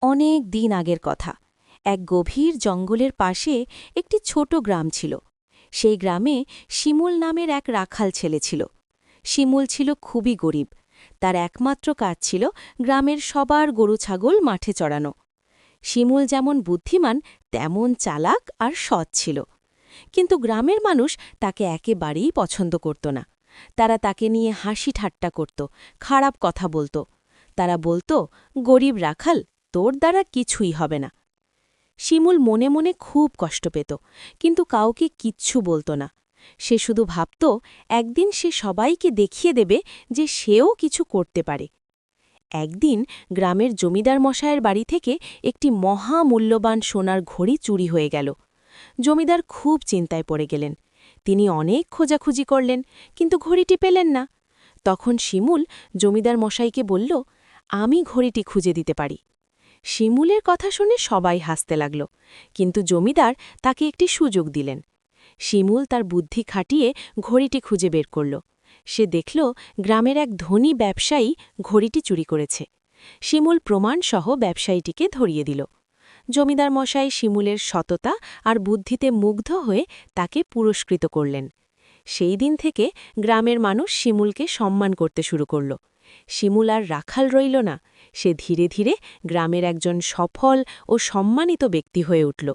অনেক দিন আগের কথা। এক গভীর জঙ্গলের পাশে একটি ছোট গ্রাম ছিল। সেই গ্রামে শিমুল নামের এক রাখাল ছেলে ছিল। শিমুল ছিল খুবই গরিব। তার একমাত্র কাজ ছিল গ্রামের সবার গরু ছাগল মাঠে চড়ানো। শিমুল যেমন বুদ্ধিমান তেমন চালাক আর সৎ ছিল। কিন্তু গ্রামের মানুষ তাকে একেবারেই পছন্দ করত না। তারা তাকে নিয়ে হাসি ঠাট্টা করত, খারাপ কথা বলত। তারা বলত, গরিব রাখাল, তোর দ্বারা কিছুই হবে না। শিমুল মনে মনে খুব কষ্ট পেত, কিন্তু কাউকে কিচ্ছু বলত না। সে শুধু ভাবত, একদিন সে সবাইকে দেখিয়ে দেবে যে সেও কিছু করতে পারে। একদিন গ্রামের জমিদার মশায়ের বাড়ি থেকে একটি মহামূল্যবান সোনার ঘড়ি চুরি হয়ে গেল। জমিদার খুব চিন্তায় পড়ে গেলেন। তিনি অনেক খোঁজাখুঁজি করলেন, কিন্তু ঘড়িটি পেলেন না। তখন শিমুল জমিদার মশাইকে বলল, আমি ঘড়িটি খুঁজে দিতে পারি। শিমুলের কথা শুনে সবাই হাসতে লাগল, কিন্তু জমিদার তাকে একটি সুযোগ দিলেন। শিমুল তার বুদ্ধি খাটিয়ে ঘড়িটি খুঁজে বের করল। সে দেখল গ্রামের এক ধনী ব্যবসায়ী ঘড়িটি চুরি করেছে। শিমুল প্রমাণসহ ব্যবসায়ীটিকে ধরিয়ে দিল। জমিদার মশাই শিমুলের সততা আর বুদ্ধিতে মুগ্ধ হয়ে তাকে পুরস্কৃত করলেন। সেই দিন থেকে গ্রামের মানুষ শিমুলকে সম্মান করতে শুরু করল। শিমুল আর রাখাল রইল না, সে ধীরে ধীরে গ্রামের একজন সফল ও সম্মানিত ব্যক্তি হয়ে উঠল।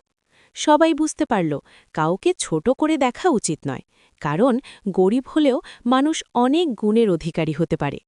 সবাই বুঝতে পারল, কাউকে ছোট করে দেখা উচিত নয়, কারণ গরিব হলেও মানুষ অনেক গুণের অধিকারী হতে পারে।